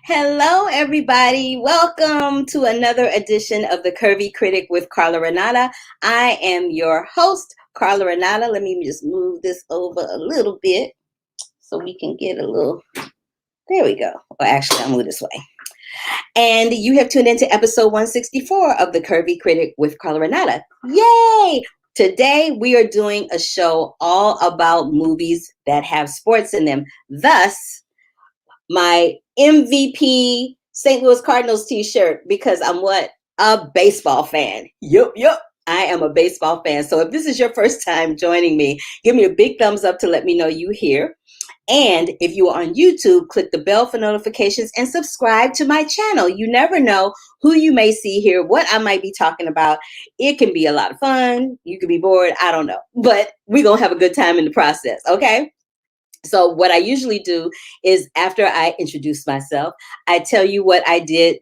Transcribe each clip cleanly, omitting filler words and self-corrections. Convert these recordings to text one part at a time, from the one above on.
Hello, everybody. Welcome to another edition of the Curvy Critic with Carla Renata. I am your host, Carla Renata. Let me just move this over a little bit so we can get a little. There we go. Well, actually, I'll move this way. And you have tuned into episode 164 of the Curvy Critic with Carla Renata. Yay! Today, we are doing a show all about movies that have sports in them. Thus, my MVP St. Louis Cardinals t-shirt, because I'm what? A baseball fan. Yup. I am a baseball fan. So if this is your first time joining me, give me a big thumbs up to let me know you here. And if you are on YouTube, click the bell for notifications and subscribe to my channel. You never know who you may see here, what I might be talking about. It can be a lot of fun. You could be bored. I don't know. But we're going to have a good time in the process. Okay? So what I usually do is after I introduce myself, I tell you what I did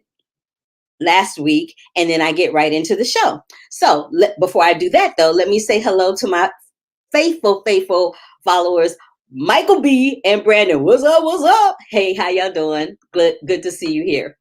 last week, and then I get right into the show. So before I do that, though, let me say hello to my faithful followers, Michael B. and Brandon. What's up? Hey, how y'all doing? Good to see you here.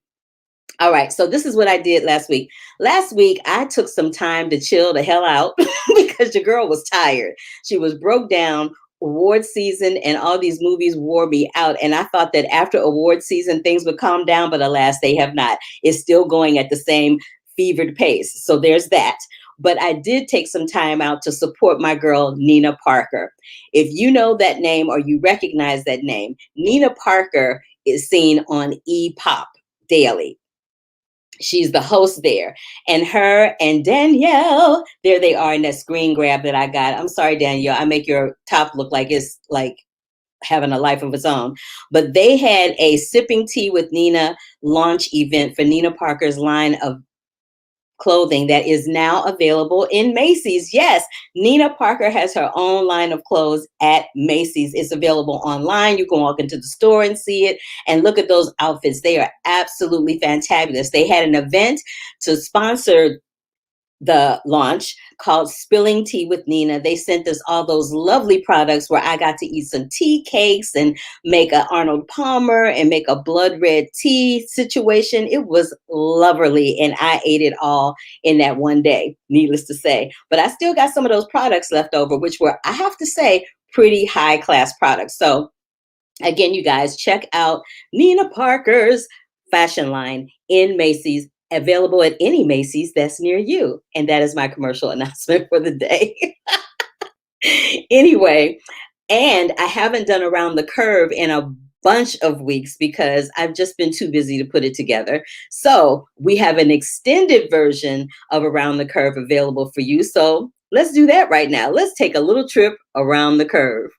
All right, so this is what I did last week. Last week, I took some time to chill the hell out because your girl was tired. She was broke down. Award season and all these movies wore me out. And I thought that after award season, things would calm down, but alas, they have not. It's still going at the same fevered pace. So there's that. But I did take some time out to support my girl, Nina Parker. If you know that name or you recognize that name, Nina Parker is seen on E-Pop Daily. She's the host there. And her and Danielle, there they are in that screen grab that I got. I'm sorry, Danielle. I make your top look like it's like having a life of its own. But they had a Sipping Tea with Nina launch event for Nina Parker's line of clothing that is now available in Macy's. Yes, Nina Parker has her own line of clothes at Macy's. It's available online. You can walk into the store and see it and look at those outfits. They are absolutely fantabulous. They had an event to sponsor the launch called Spilling Tea with Nina. They sent us all those lovely products where I got to eat some tea cakes and make a Arnold Palmer and make a blood red tea situation. It was lovely, and I ate it all in that one day, needless to say. But I still got some of those products left over, which were, I have to say, pretty high class products. So again, you guys, check out Nina Parker's fashion line in Macy's, available at any Macy's that's near you. And that is my commercial announcement for the day. Anyway, and I haven't done Around the Curve in a bunch of weeks because I've just been too busy to put it together. So we have an extended version of Around the Curve available for you. So let's do that right now. Let's take a little trip around the curve.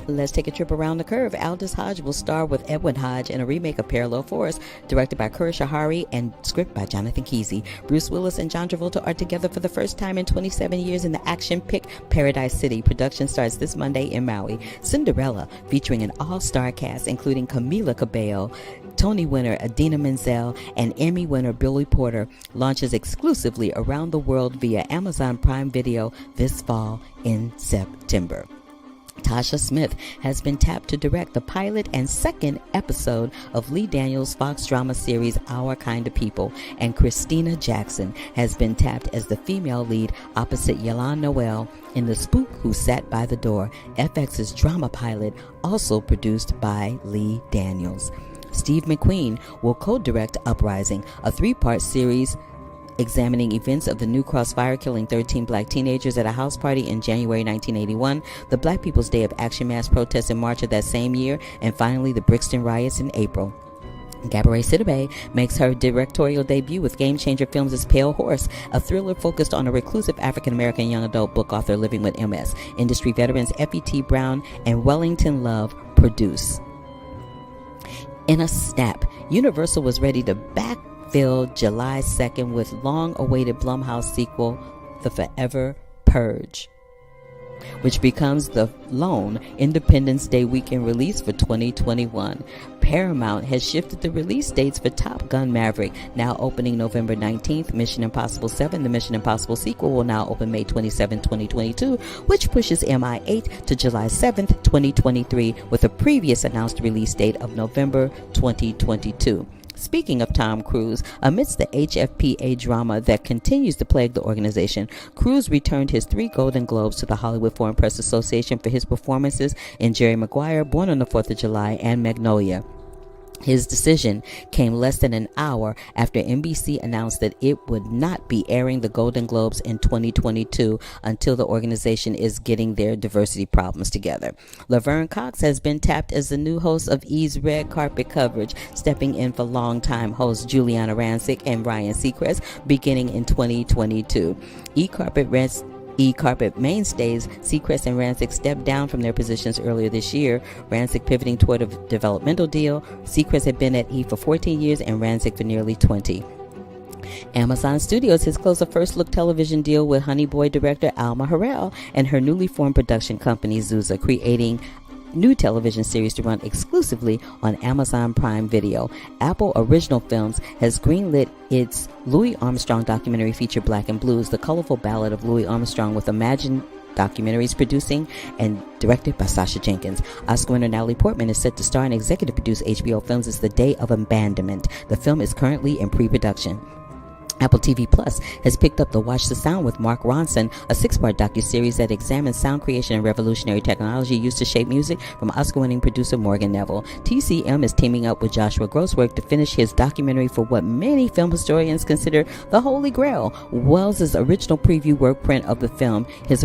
Let's take a trip around the curve. Aldous Hodge will star with Edwin Hodge in a remake of Parallel Force, directed by Kura Shahari and script by Jonathan Kesey. Bruce Willis and John Travolta are together for the first time in 27 years in the action pick Paradise City. Production starts this Monday in Maui. Cinderella, featuring an all-star cast including Camila Cabello, Tony winner Idina Menzel, and Emmy winner Billy Porter, launches exclusively around the world via Amazon Prime Video this fall in September. Tasha Smith has been tapped to direct the pilot and second episode of Lee Daniels' Fox drama series Our Kind of People, and Christina Jackson has been tapped as the female lead opposite Yolande Noel in The Spook Who Sat by the Door, FX's drama pilot, also produced by Lee Daniels. Steve McQueen will co-direct Uprising, a three-part series examining events of the New Cross fire killing 13 black teenagers at a house party in January 1981, the Black People's Day of Action mass protests in March of that same year, and finally the Brixton riots in April. Gabourey Sidibe makes her directorial debut with Game Changer Films' Pale Horse, a thriller focused on a reclusive African-American young adult book author living with MS. Industry veterans F.E.T. Brown and Wellington Love produce. In a snap, Universal was ready to backfill July 2nd with long-awaited Blumhouse sequel, The Forever Purge. which becomes the lone Independence Day weekend release for 2021. Paramount has shifted the release dates for Top Gun Maverick, now opening November 19th. Mission Impossible 7, the Mission Impossible sequel, will now open May 27, 2022, which pushes MI8 to July 7th, 2023, with a previous announced release date of November 2022. Speaking of Tom Cruise, amidst the HFPA drama that continues to plague the organization, Cruise returned his 3 Golden Globes to the Hollywood Foreign Press Association for his performances in Jerry Maguire, Born on the 4th of July, and Magnolia. His decision came less than an hour after NBC announced that it would not be airing the Golden Globes in 2022 until the organization is getting their diversity problems together. Laverne Cox has been tapped as the new host of E's Red Carpet coverage, stepping in for longtime hosts Juliana Rancic and Ryan Seacrest beginning in 2022. E-Carpet mainstays Seacrest and Rancic stepped down from their positions earlier this year, Rancic pivoting toward a developmental deal. Seacrest had been at E for 14 years and Rancic for nearly 20. Amazon Studios has closed a first-look television deal with Honey Boy director Alma Harrell and her newly formed production company Zusa, creating new television series to run exclusively on Amazon Prime Video. Apple Original Films has greenlit its Louis Armstrong documentary feature Black and Blues, the colorful ballad of Louis Armstrong, with Imagine Documentaries producing and directed by Sasha Jenkins. Oscar winner Natalie Portman is set to star and executive produce HBO Films' The Day of Abandonment. The film is currently in pre-production. Apple TV Plus has picked up the Watch the Sound with Mark Ronson, a 6-part docuseries that examines sound creation and revolutionary technology used to shape music, from Oscar-winning producer Morgan Neville. TCM is teaming up with Joshua Grossberg to finish his documentary for what many film historians consider the Holy Grail, Welles' original preview work print of the film, his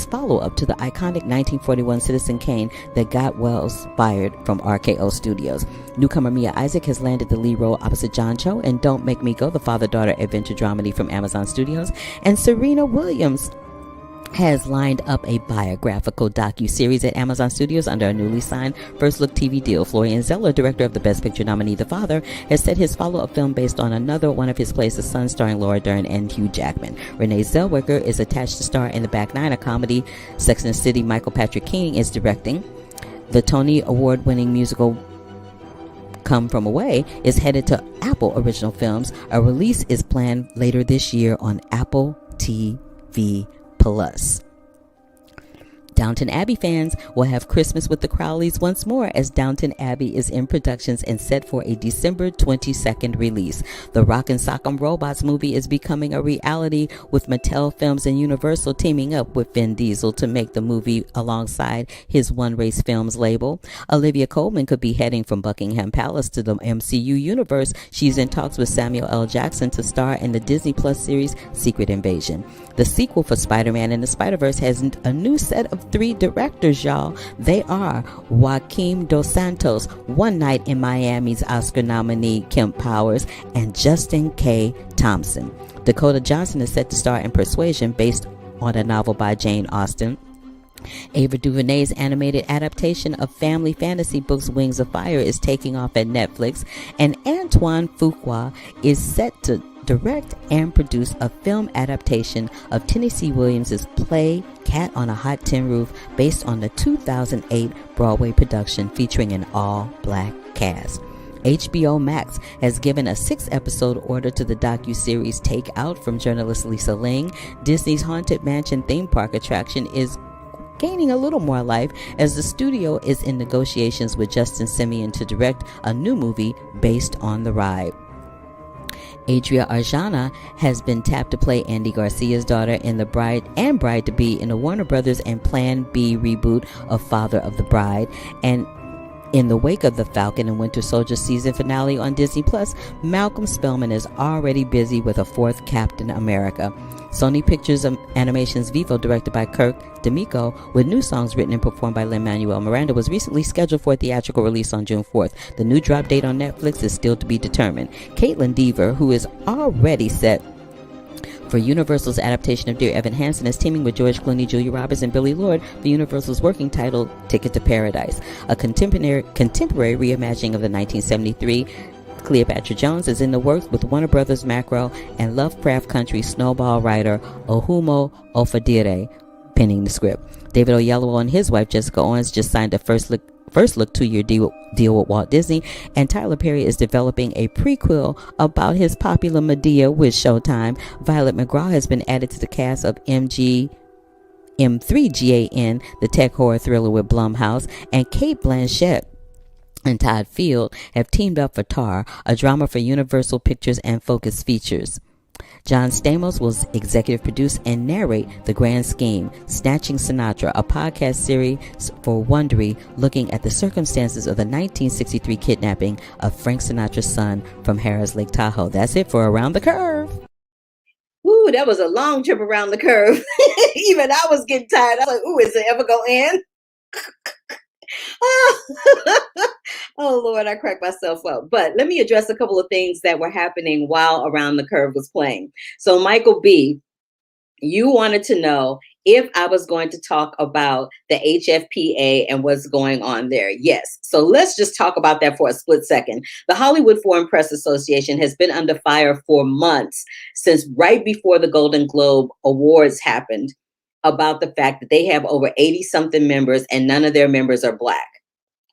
follow-up to the iconic 1941 Citizen Kane that got Welles fired from RKO Studios. Newcomer Mia Isaac has landed the lead role opposite John Cho in Don't Make Me Go, the father-daughter adventure dramedy from Amazon Studios, and Serena Williams has lined up a biographical docu-series at Amazon Studios under a newly signed first-look TV deal. Florian Zeller, director of the Best Picture nominee The Father, has set his follow-up film based on another one of his plays, The Son, starring Laura Dern and Hugh Jackman. Renee Zellweger is attached to star in The Back Nine, a comedy. Sex and the City Michael Patrick King is directing. The Tony Award-winning musical Come From Away is headed to Apple Original Films. A release is planned later this year on Apple TV Plus. Downton Abbey fans will have Christmas with the Crowleys once more, as Downton Abbey is in productions and set for a December 22nd release. The Rock and Sock'em Robots movie is becoming a reality, with Mattel Films and Universal teaming up with Vin Diesel to make the movie alongside his One Race Films label. Olivia Colman could be heading from Buckingham Palace to the MCU universe. She's in talks with Samuel L. Jackson to star in the Disney Plus series Secret Invasion. The sequel for Spider-Man and the Spider-Verse has a new set of 3 directors, y'all. They are Joaquim Dos Santos, One Night in Miami's Oscar nominee Kemp Powers, and Justin K. Thompson. Dakota Johnson is set to star in Persuasion, based on a novel by Jane Austen. Ava DuVernay's animated adaptation of family fantasy books Wings of Fire is taking off at Netflix, and Antoine Fuqua is set to direct and produce a film adaptation of Tennessee Williams' play Cat on a Hot Tin Roof, based on the 2008 Broadway production featuring an all-black cast. HBO Max has given a 6-episode order to the docuseries Take Out from journalist Lisa Ling. Disney's Haunted Mansion theme park attraction is gaining a little more life, as the studio is in negotiations with Justin Simien to direct a new movie based on the ride. Adria Arjona has been tapped to play Andy Garcia's daughter in The Bride and Bride-to-Be in the Warner Brothers and Plan B reboot of Father of the Bride. And in the wake of the Falcon and Winter Soldier season finale on Disney Plus, Malcolm Spellman is already busy with a 4th Captain America. Sony Pictures Animation's Vivo, directed by Kirk D'Amico, with new songs written and performed by Lin-Manuel Miranda, was recently scheduled for a theatrical release on June 4th. The new drop date on Netflix is still to be determined. Caitlin Dever, who is already set for Universal's adaptation of Dear Evan Hansen, is teaming with George Clooney, Julia Roberts, and Billy Lord for Universal's working title Ticket to Paradise. A contemporary reimagining of the 1973 Cleopatra Jones is in the works, with Warner Brothers Macro and Lovecraft Country snowball writer Ohumo Ofadire penning the script. David Oyelowo and his wife Jessica Owens just signed a first look 2-year deal with Walt Disney, and Tyler Perry is developing a prequel about his popular Medea with Showtime. Violet McGraw has been added to the cast of M3GAN, the tech horror thriller with Blumhouse, and Cate Blanchett and Todd Field have teamed up for Tar, a drama for Universal Pictures and Focus Features. John Stamos will executive produce and narrate The Grand Scheme, Snatching Sinatra, a podcast series for Wondery looking at the circumstances of the 1963 kidnapping of Frank Sinatra's son from Harrah's Lake Tahoe. That's it for Around the Curve. Ooh, that was a long trip around the curve. Even I was getting tired. I was like, ooh, is it ever going to end? Oh, Lord, I cracked myself up. But let me address a couple of things that were happening while Around the Curve was playing. So, Michael B., you wanted to know if I was going to talk about the HFPA and what's going on there. Yes. So let's just talk about that for a split second. The Hollywood Foreign Press Association has been under fire for months, since right before the Golden Globe Awards happened, about the fact that they have over 80-something members and none of their members are Black.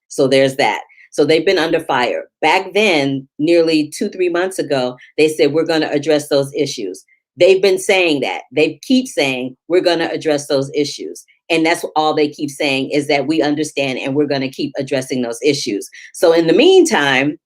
So there's that. So they've been under fire. Back then, nearly 2-3 months ago, they said, we're going to address those issues. They've been saying that. They keep saying, we're going to address those issues. And that's all they keep saying, is that we understand and we're going to keep addressing those issues. So in the meantime,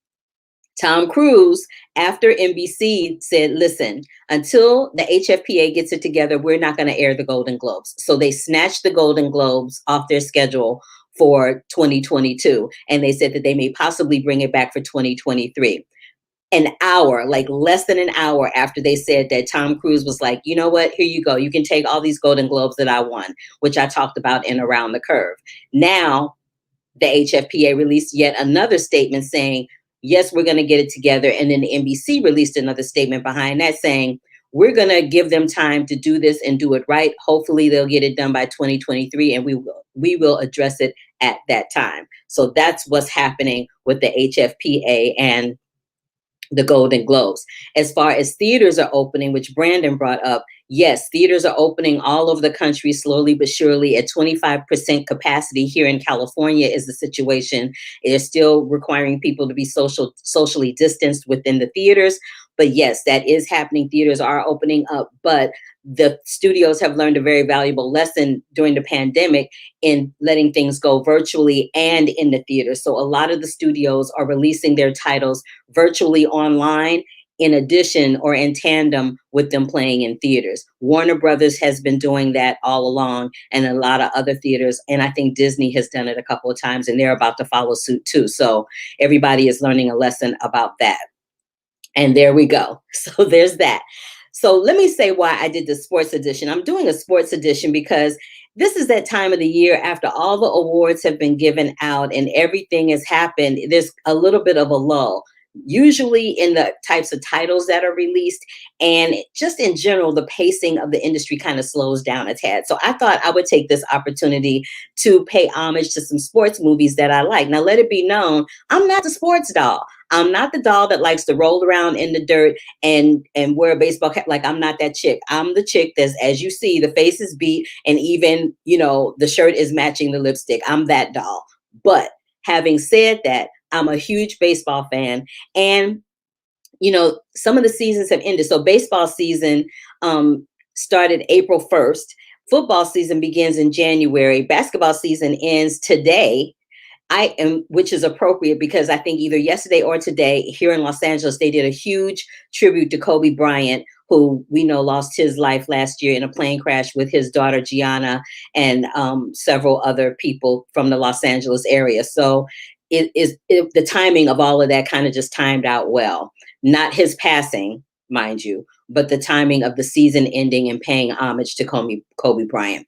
Tom Cruise, after NBC said, listen, until the HFPA gets it together, we're not going to air the Golden Globes. So they snatched the Golden Globes off their schedule for 2022. And they said that they may possibly bring it back for 2023. An hour, like less than an hour after they said that, Tom Cruise was like, you know what, here you go. You can take all these Golden Globes that I won, which I talked about in Around the Curve. Now, the HFPA released yet another statement saying, yes, we're going to get it together. And then the NBC released another statement behind that saying, we're going to give them time to do this and do it right. Hopefully they'll get it done by 2023, and we will address it at that time. So that's what's happening with the HFPA and the Golden Globes. As far as theaters are opening, which Brandon brought up, yes, theaters are opening all over the country slowly but surely at 25% capacity. Here in California is the situation. They're still requiring people to be socially distanced within the theaters. But yes, that is happening. Theaters are opening up, but the studios have learned a very valuable lesson during the pandemic in letting things go virtually and in the theater. So a lot of the studios are releasing their titles virtually online, in addition or in tandem with them playing in theaters. Warner Brothers has been doing that all along, and a lot of other theaters. And I think Disney has done it a couple of times, and they're about to follow suit too. So everybody is learning a lesson about that. And there we go. So there's that. So let me say why I did the sports edition. I'm doing a sports edition because this is that time of the year after all the awards have been given out and everything has happened. There's a little bit of a lull, usually in the types of titles that are released. And just in general, the pacing of the industry kind of slows down a tad. So I thought I would take this opportunity to pay homage to some sports movies that I like. Now, let it be known, I'm not the sports doll. I'm not the doll that likes to roll around in the dirt and wear a baseball cap. Like, I'm not that chick. I'm the chick that's, as you see, the face is beat and even, the shirt is matching the lipstick. I'm that doll. But having said that, I'm a huge baseball fan. And, some of the seasons have ended. So baseball season started April 1st. Football season begins in January. Basketball season ends today. Which is appropriate because I think either yesterday or today here in Los Angeles, they did a huge tribute to Kobe Bryant, who we know lost his life last year in a plane crash with his daughter, Gianna, and several other people from the Los Angeles area. So the timing of all of that kind of just timed out well. Not his passing, mind you, but the timing of the season ending and paying homage to Kobe Bryant.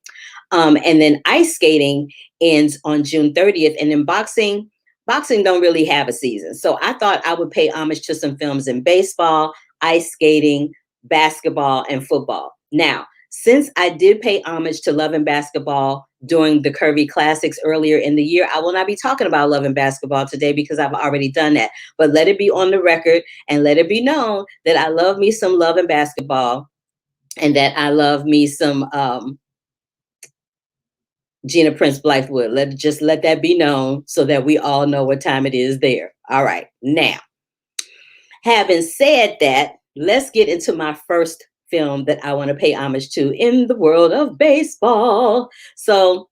And then ice skating ends on June 30th. And then boxing don't really have a season. So I thought I would pay homage to some films in baseball, ice skating, basketball, and football. Now, since I did pay homage to Love and Basketball during the Curvy Classics earlier in the year, I will not be talking about Love and Basketball today because I've already done that. But let it be on the record and let it be known that I love me some Love and Basketball and that I love me some Gina Prince Blythewood. Let that be known so that we all know what time it is there. All right. Now, having said that, let's get into my first film that I want to pay homage to in the world of baseball. So,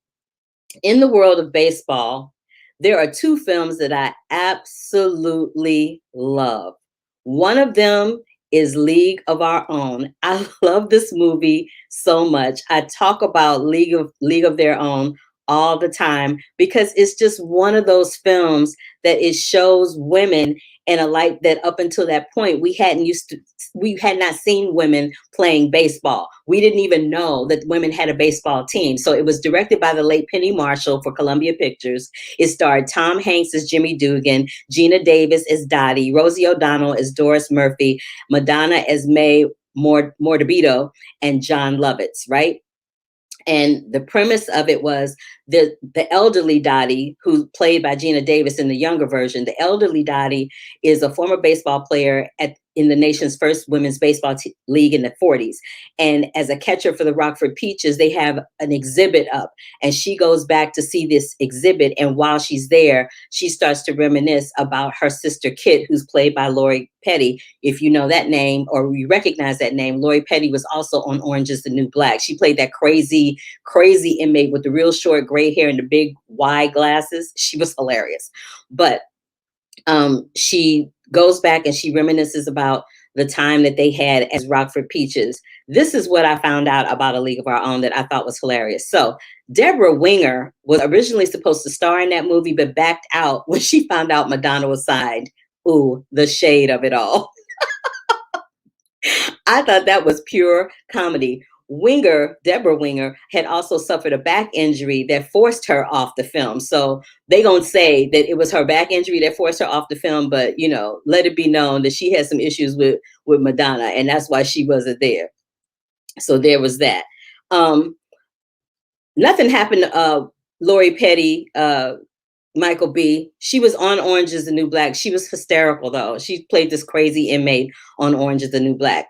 in the world of baseball, there are two films that I absolutely love. One of them is League of Our Own. I love this movie so much. I talk about League of Their Own all the time because it's just one of those films that it shows women in a light that up until that point we had not seen women playing baseball. We didn't even know that women had a baseball team. So it was directed by the late Penny Marshall for Columbia Pictures. It starred Tom Hanks as Jimmy Dugan, Gina Davis as Dottie, Rosie O'Donnell as Doris Murphy, Madonna as May Mortabito, and John Lovitz, right? And the premise of it was the elderly Dottie, who's played by Gina Davis in the younger version. The elderly Dottie is a former baseball player in the nation's first women's baseball league in the 40s. And as a catcher for the Rockford Peaches, they have an exhibit up, and she goes back to see this exhibit. And while she's there, she starts to reminisce about her sister Kit, who's played by Lori Petty. If you know that name or you recognize that name, Lori Petty was also on Orange is the New Black. She played that crazy inmate with the real short gray hair and the big wide glasses. She was hilarious. But she goes back and she reminisces about the time that they had as Rockford Peaches. This is what I found out about A League of Our Own that I thought was hilarious. So Deborah Winger was originally supposed to star in that movie, but backed out when she found out Madonna was signed. Ooh, the shade of it all. I thought that was pure comedy. Deborah Winger, had also suffered a back injury that forced her off the film. So they gonna say that it was her back injury that forced her off the film, but let it be known that she had some issues with Madonna, and that's why she wasn't there. So there was that. Nothing happened to Lori Petty, Michael B. She was on Orange is the New Black. She was hysterical though. She played this crazy inmate on Orange is the New Black.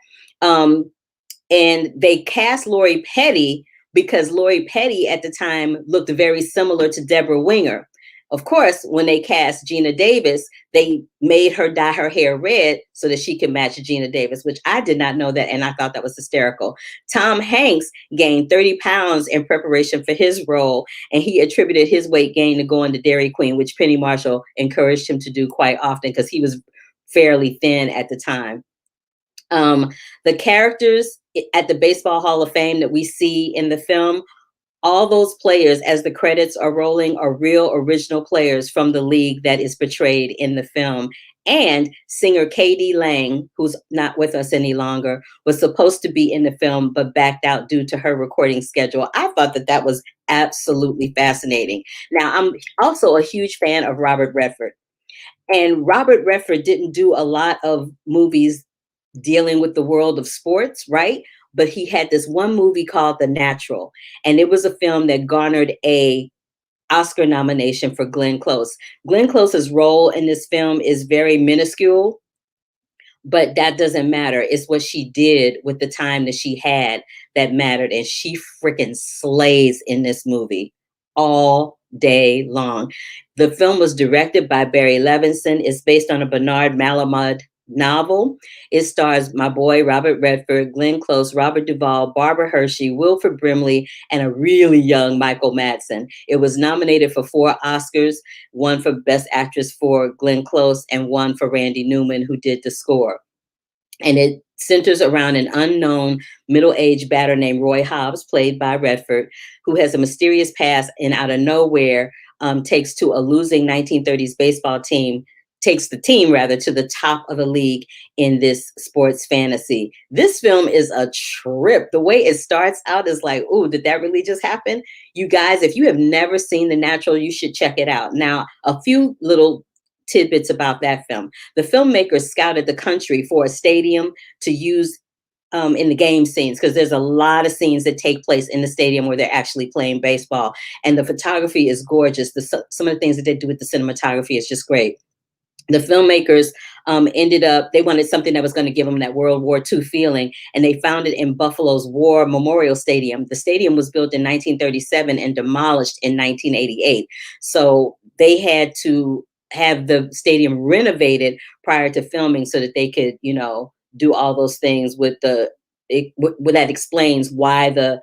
And they cast Lori Petty because Lori Petty at the time looked very similar to Deborah Winger. Of course, when they cast Gina Davis, they made her dye her hair red so that she could match Gina Davis, which I did not know that, and I thought that was hysterical. Tom Hanks gained 30 pounds in preparation for his role, and he attributed his weight gain to going to Dairy Queen, which Penny Marshall encouraged him to do quite often because he was fairly thin at the time. The characters at the Baseball Hall of Fame that we see in the film, all those players, as the credits are rolling, are real original players from the league that is portrayed in the film. And singer K.D. Lang, who's not with us any longer, was supposed to be in the film, but backed out due to her recording schedule. I thought that was absolutely fascinating. Now, I'm also a huge fan of Robert Redford. And Robert Redford didn't do a lot of movies dealing with the world of sports, right? But he had this one movie called The Natural, and it was a film that garnered a Oscar nomination for Glenn Close. Glenn Close's role in this film is very minuscule, but that doesn't matter. It's what she did with the time that she had that mattered, and she freaking slays in this movie all day long. The film was directed by Barry Levinson. It's based on a Bernard Malamud novel. It stars my boy Robert Redford, Glenn Close, Robert Duvall, Barbara Hershey, Wilford Brimley, and a really young Michael Madsen. It was nominated for 4 Oscars, one for Best Actress for Glenn Close and one for Randy Newman, who did the score. And it centers around an unknown middle-aged batter named Roy Hobbs, played by Redford, who has a mysterious past and out of nowhere takes to a losing 1930s baseball team, takes the team rather to the top of the league in this sports fantasy. This film is a trip. The way it starts out is like, oh, did that really just happen? You guys, if you have never seen The Natural, you should check it out. Now, a few little tidbits about that film. The filmmakers scouted the country for a stadium to use in the game scenes, because there's a lot of scenes that take place in the stadium where they're actually playing baseball. And the photography is gorgeous. Some of the things that they do with the cinematography is just great. The filmmakers ended up, they wanted something that was going to give them that World War II feeling, and they found it in Buffalo's War Memorial Stadium. The stadium was built in 1937 and demolished in 1988. So they had to have the stadium renovated prior to filming so that they could, do all those things with that explains why the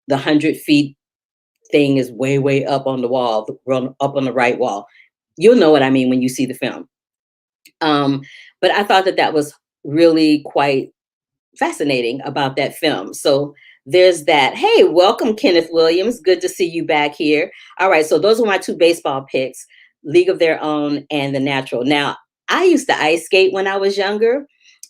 100 feet thing is way, way up on the wall, up on the right wall. You'll know what I mean when you see the film. But I thought that was really quite fascinating about that film. So there's that. Hey, welcome, Kenneth Williams. Good to see you back here. All right, so those are my two baseball picks, League of Their Own and The Natural. Now, I used to ice skate when I was younger.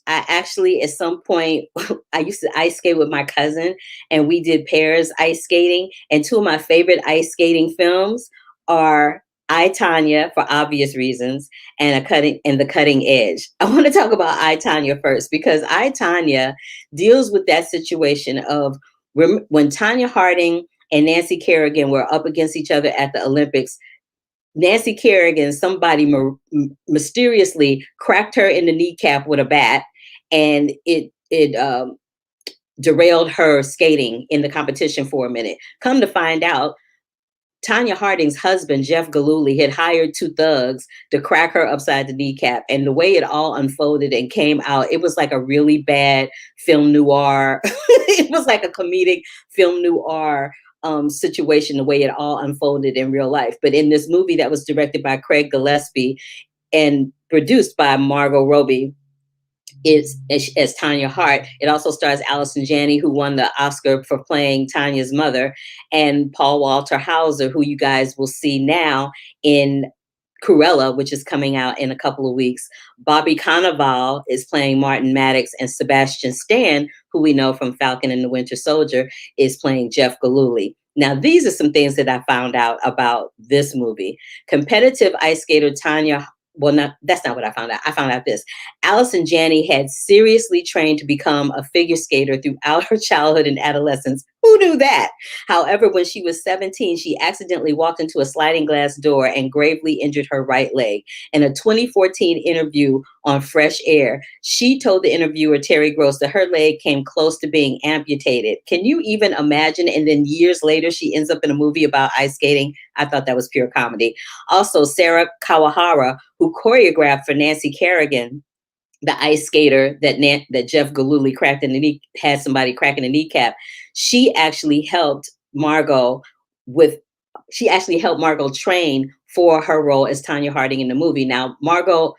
I actually, at some point, I used to ice skate with my cousin, and we did pairs ice skating. And two of my favorite ice skating films are iTonya, for obvious reasons, and The Cutting Edge. I want to talk about iTonya first because iTonya deals with that situation of when Tonya Harding and Nancy Kerrigan were up against each other at the Olympics. Nancy Kerrigan, somebody mysteriously cracked her in the kneecap with a bat, and it derailed her skating in the competition for a minute. Come to find out, Tonya Harding's husband, Jeff Gillooly, had hired two thugs to crack her upside the kneecap. And the way it all unfolded and came out, it was like a really bad film noir. It was like a comedic film noir situation, the way it all unfolded in real life. But in this movie that was directed by Craig Gillespie and produced by Margot Robbie, is as Tanya Hart. It also stars Allison Janney, who won the Oscar for playing Tanya's mother, and Paul Walter Hauser, who you guys will see now in Cruella, which is coming out in a couple of weeks. Bobby Cannavale is playing Martin Maddox, and Sebastian Stan, who we know from Falcon and the Winter Soldier, is playing Jeff Gillooly. Now, these are some things that I found out about this movie. Competitive ice skater Tanya, that's not what I found out. I found out this. Allison Janney had seriously trained to become a figure skater throughout her childhood and adolescence. Who knew that? However, when she was 17, she accidentally walked into a sliding glass door and gravely injured her right leg. In a 2014 interview on Fresh Air, she told the interviewer, Terry Gross, that her leg came close to being amputated. Can you even imagine? And then years later, she ends up in a movie about ice skating. I thought that was pure comedy. Also, Sarah Kawahara, who choreographed for Nancy Kerrigan, the ice skater that Jeff Gillooly cracked in the knee, had somebody cracking the kneecap. She actually helped Margot train for her role as Tonya Harding in the movie. Now, Margot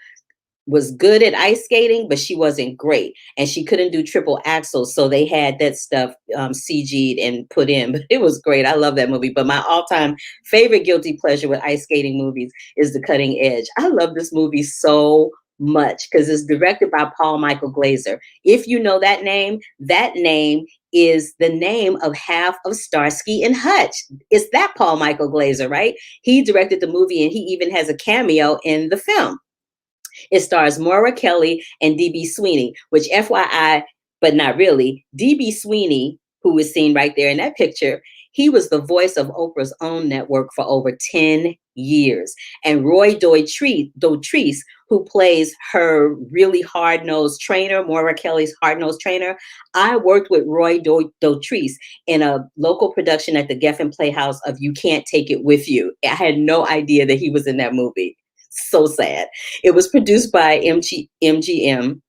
was good at ice skating, but she wasn't great, and she couldn't do triple axels. So they had that stuff CG'd and put in, but it was great. I love that movie. But my all-time favorite guilty pleasure with ice skating movies is The Cutting Edge. I love this movie so much because it's directed by Paul Michael Glaser. If you know that name is the name of half of Starsky and Hutch. It's that Paul Michael Glaser, right? He directed the movie, and he even has a cameo in the film. It stars Moira Kelly and D.B. Sweeney, which FYI, but not really, D.B. Sweeney, who is seen right there in that picture, he was the voice of Oprah's own network for over 10 years. And Roy Dotrice, who plays her really hard-nosed trainer, Moira Kelly's hard-nosed trainer, I worked with Roy Dotrice in a local production at the Geffen Playhouse of You Can't Take It With You. I had no idea that he was in that movie. So sad. It was produced by MGM.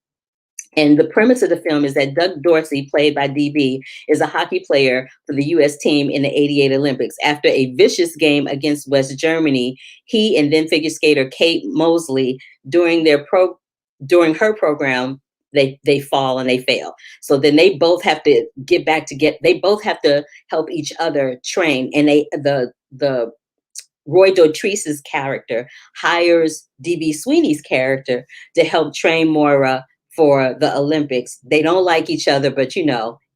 And the premise of the film is that Doug Dorsey, played by DB, is a hockey player for the U.S. team in the '88 Olympics. After a vicious game against West Germany, he and then figure skater Kate Mosley, during her program, they fall and they fail. So then they both have to they both have to help each other train. And the Roy Dotrice's character hires D.B. Sweeney's character to help train Moira for the Olympics. They don't like each other, but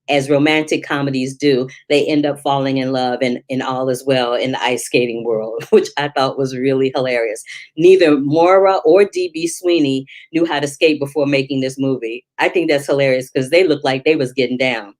as romantic comedies do, they end up falling in love, and all is well in the ice skating world, which I thought was really hilarious. Neither Moira or D.B. Sweeney knew how to skate before making this movie. I think that's hilarious because they looked like they was getting down.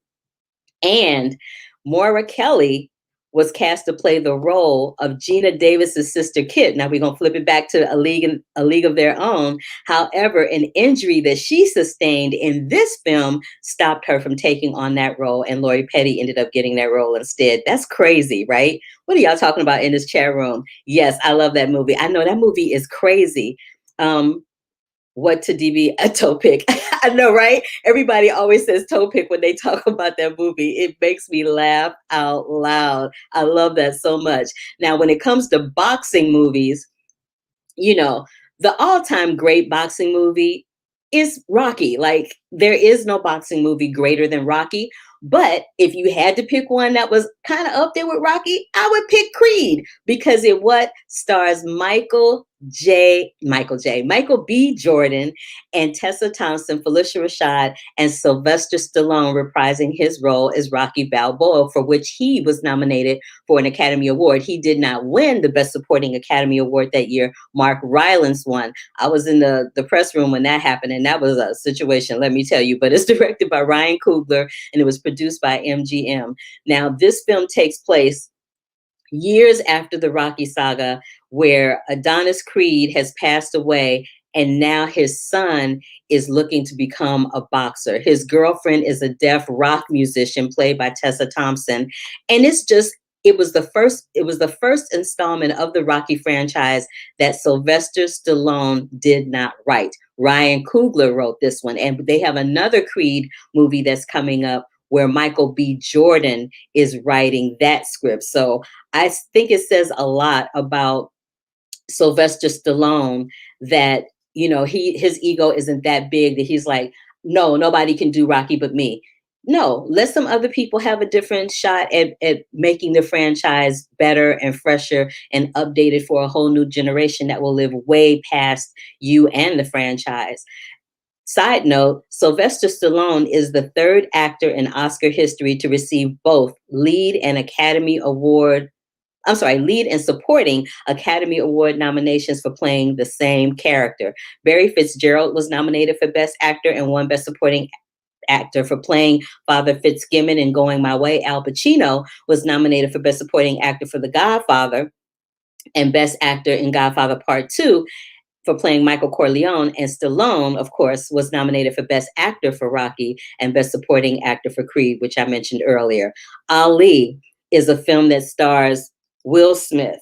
And Moira Kelly was cast to play the role of Gina Davis's sister Kit. Now we're gonna flip it back to a League of Their Own. However, an injury that she sustained in this film stopped her from taking on that role, and Lori Petty ended up getting that role instead. That's crazy, right? What are y'all talking about in this chat room? Yes, I love that movie. I know that movie is crazy. What to DB a toe pick? I know, right? Everybody always says toe pick when they talk about that movie. It makes me laugh out loud. I love that so much. Now, when it comes to boxing movies, you know, the all-time great boxing movie is Rocky. Like, there is no boxing movie greater than Rocky. But if you had to pick one that was kind of up there with Rocky, I would pick Creed, because it what stars Michael B. Jordan, and Tessa Thompson, Felicia Rashad, and Sylvester Stallone reprising his role as Rocky Balboa, for which he was nominated for an Academy Award. He did not win the Best Supporting Academy Award that year. Mark Rylance won. I was in the press room when that happened, and that was a situation, let me tell you. But it's directed by Ryan Coogler, and it was produced by MGM. Now, this film takes place years after the Rocky saga, where Adonis Creed has passed away, and now his son is looking to become a boxer. His girlfriend is a deaf rock musician played by Tessa Thompson. And it was the first installment of the Rocky franchise that Sylvester Stallone did not write. Ryan Coogler wrote this one, and they have another Creed movie that's coming up where Michael B. Jordan is writing that script. So I think it says a lot about Sylvester Stallone that, his ego isn't that big that he's like, no, nobody can do Rocky but me. No, let some other people have a different shot at making the franchise better and fresher and updated for a whole new generation that will live way past you and the franchise. Side note, Sylvester Stallone is the third actor in Oscar history to receive both lead and supporting Academy Award nominations for playing the same character. Barry Fitzgerald was nominated for Best Actor and won Best Supporting Actor for playing Father Fitzgibbon in Going My Way. Al Pacino was nominated for Best Supporting Actor for The Godfather and Best Actor in Godfather Part 2 for playing Michael Corleone. And Stallone, of course, was nominated for Best Actor for Rocky and Best Supporting Actor for Creed, which I mentioned earlier. Ali is a film that stars Will Smith.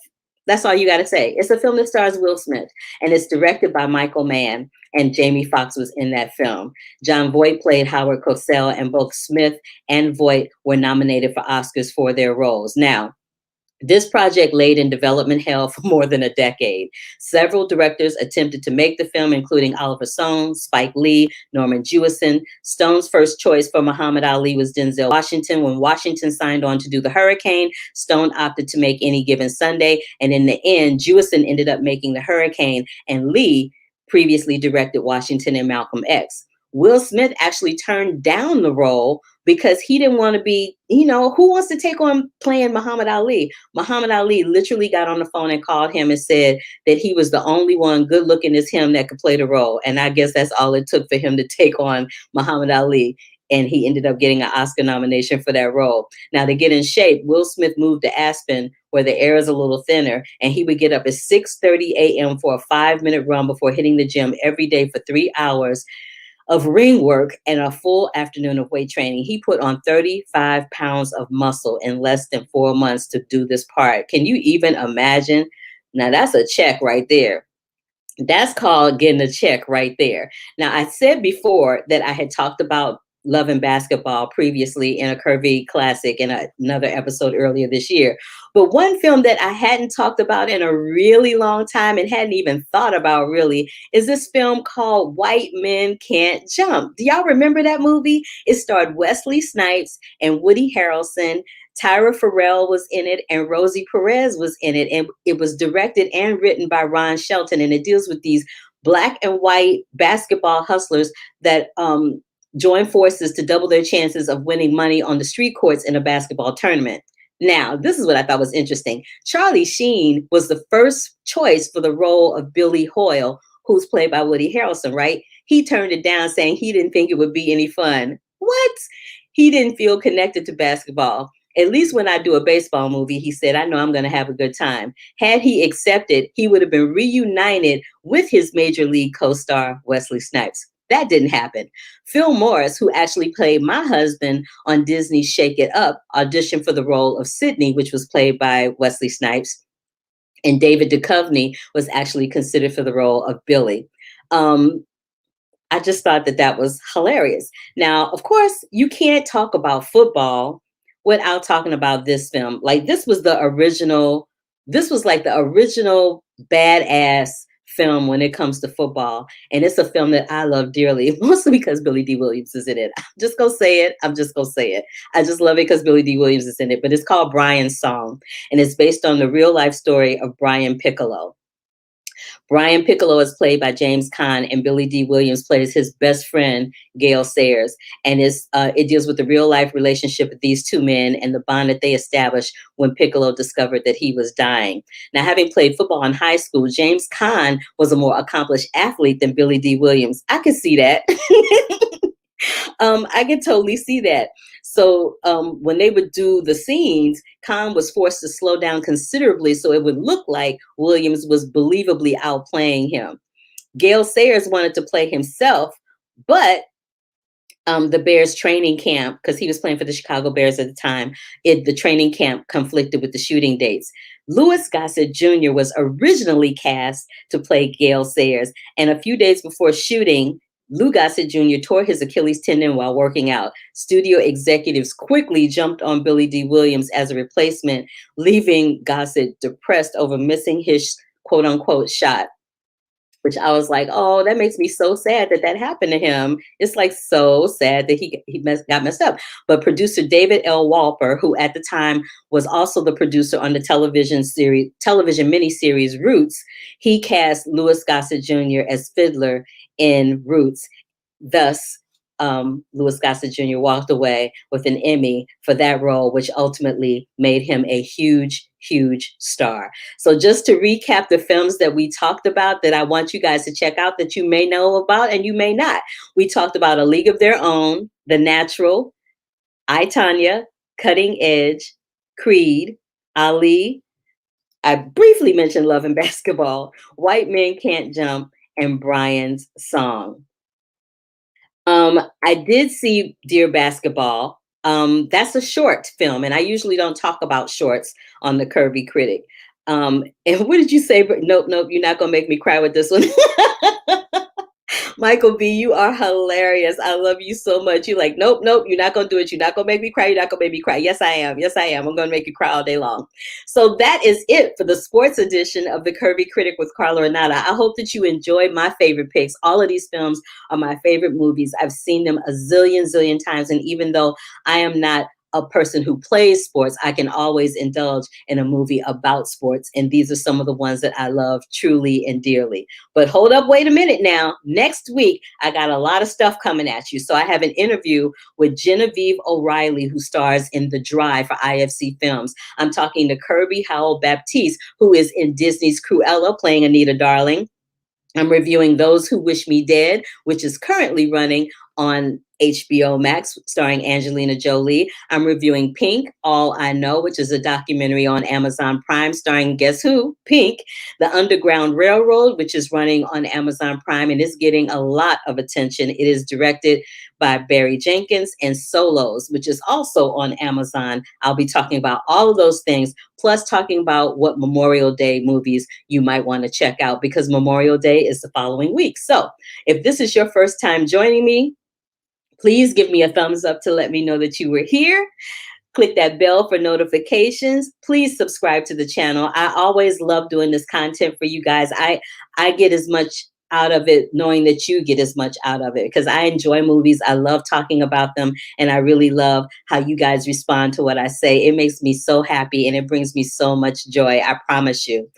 That's all you got to say. It's a film that stars Will Smith, and it's directed by Michael Mann, and Jamie Foxx was in that film. John Voight played Howard Cosell, and both Smith and Voight were nominated for Oscars for their roles. Now, this project laid in development hell for more than a decade. Several directors attempted to make the film, including Oliver Stone, Spike Lee, Norman Jewison. Stone's first choice for Muhammad Ali was Denzel Washington. When Washington signed on to do The Hurricane, Stone opted to make Any Given Sunday. And in the end, Jewison ended up making The Hurricane, and Lee previously directed Washington and Malcolm X. Will Smith actually turned down the role because he didn't want to be, who wants to take on playing Muhammad Ali? Muhammad Ali literally got on the phone and called him and said that he was the only one good looking as him that could play the role. And I guess that's all it took for him to take on Muhammad Ali. And he ended up getting an Oscar nomination for that role. Now, to get in shape, Will Smith moved to Aspen, where the air is a little thinner, and he would get up at 6:30 a.m. for a 5-minute run before hitting the gym every day for 3 hours of ring work and a full afternoon of weight training. He put on 35 pounds of muscle in less than 4 months to do this part. Can you even imagine? Now, that's a check right there. That's called getting a check right there. Now, I said before that I had talked about Love and Basketball previously in a Curvy Classic in another episode earlier this year. But one film that I hadn't talked about in a really long time and hadn't even thought about really is this film called White Men Can't Jump. Do y'all remember that movie? It starred Wesley Snipes and Woody Harrelson. Tyra Farrell was in it, and Rosie Perez was in it. And it was directed and written by Ron Shelton. And it deals with these black and white basketball hustlers that join forces to double their chances of winning money on the street courts in a basketball tournament. Now, this is what I thought was interesting. Charlie Sheen was the first choice for the role of Billy Hoyle, who's played by Woody Harrelson, right? He turned it down, saying he didn't think it would be any fun. What? He didn't feel connected to basketball. At least when I do a baseball movie, he said, I know I'm going to have a good time. Had he accepted, he would have been reunited with his major league co-star, Wesley Snipes. That didn't happen. Phil Morris, who actually played my husband on Disney's Shake It Up, auditioned for the role of Sidney, which was played by Wesley Snipes. And David Duchovny was actually considered for the role of Billy. I just thought that that was hilarious. Now, of course, you can't talk about football without talking about this film. Like this was the original, this was like the original badass film when it comes to football. And it's a film that I love dearly, mostly because Billy D. Williams is in it. I'm just gonna say it. I'm just gonna say it. I just love it because Billy D. Williams is in it. But it's called Brian's Song, and it's based on the real life story of Brian Piccolo. Brian Piccolo is played by James Caan, and Billy D. Williams plays his best friend, Gale Sayers. And it deals with the real life relationship of these two men and the bond that they established when Piccolo discovered that he was dying. Now, having played football in high school, James Caan was a more accomplished athlete than Billy D. Williams. I could see that. I can totally see that. So when they would do the scenes, Khan was forced to slow down considerably so it would look like Williams was believably outplaying him. Gale Sayers wanted to play himself, but the Bears training camp, because he was playing for the Chicago Bears at the time, the training camp conflicted with the shooting dates. Louis Gossett Jr. was originally cast to play Gale Sayers, and a few days before shooting, Lou Gossett Jr. tore his Achilles tendon while working out. Studio executives quickly jumped on Billy D. Williams as a replacement, leaving Gossett depressed over missing his quote unquote shot, which I was like, oh, that makes me so sad that that happened to him. It's like so sad that got messed up. But producer David L. Walper, who at the time was also the producer on the television miniseries Roots, he cast Louis Gossett Jr. as Fiddler in Roots. Thus, Louis Gossett Jr. walked away with an Emmy for that role, which ultimately made him a huge, huge star. So just to recap the films that we talked about that I want you guys to check out that you may know about and you may not. We talked about A League of Their Own, The Natural, iTonya, Cutting Edge, Creed, Ali. I briefly mentioned Love and Basketball, White Men Can't Jump, and Brian's Song. I did see Dear Basketball. That's a short film, and I usually don't talk about shorts on the Curvy Critic. And what did you say? Nope, you're not gonna make me cry with this one. Michael B., you are hilarious. I love you so much. You're like, nope, you're not going to do it. You're not going to make me cry. You're not going to make me cry. Yes, I am. Yes, I am. I'm going to make you cry all day long. So that is it for the sports edition of the Curvy Critic with Carla Renata. I hope that you enjoyed my favorite picks. All of these films are my favorite movies. I've seen them a zillion times. And even though I am not a person who plays sports, I can always indulge in a movie about sports. And these are some of the ones that I love truly and dearly. But hold up, wait a minute now. Next week, I got a lot of stuff coming at you. So I have an interview with Genevieve O'Reilly, who stars in The Drive for IFC Films. I'm talking to Kirby Howell Baptiste, who is in Disney's Cruella playing Anita Darling. I'm reviewing Those Who Wish Me Dead, which is currently running on HBO Max, starring Angelina Jolie. I'm reviewing Pink, All I Know, which is a documentary on Amazon Prime, starring, guess who? Pink. The Underground Railroad, which is running on Amazon Prime and is getting a lot of attention. It is directed by Barry Jenkins, and Solos, which is also on Amazon. I'll be talking about all of those things, plus talking about what Memorial Day movies you might want to check out, because Memorial Day is the following week. So if this is your first time joining me, please give me a thumbs up to let me know that you were here. Click that bell for notifications. Please subscribe to the channel. I always love doing this content for you guys. I get as much out of it knowing that you get as much out of it, because I enjoy movies. I love talking about them, and I really love how you guys respond to what I say. It makes me so happy, and it brings me so much joy. I promise you.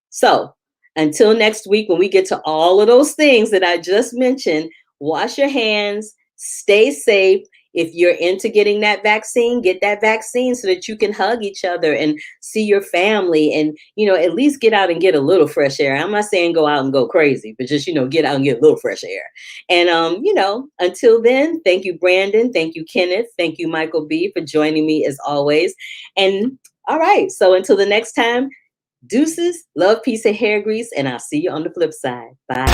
So until next week, when we get to all of those things that I just mentioned, wash your hands, stay safe, if you're into getting that vaccine, get that vaccine so that you can hug each other and see your family and, at least get out and get a little fresh air. I'm not saying go out and go crazy, but just, get out and get a little fresh air. And, until then, thank you, Brandon. Thank you, Kenneth. Thank you, Michael B, for joining me as always. And all right. So until the next time, deuces, love, peace, and hair grease. And I'll see you on the flip side. Bye.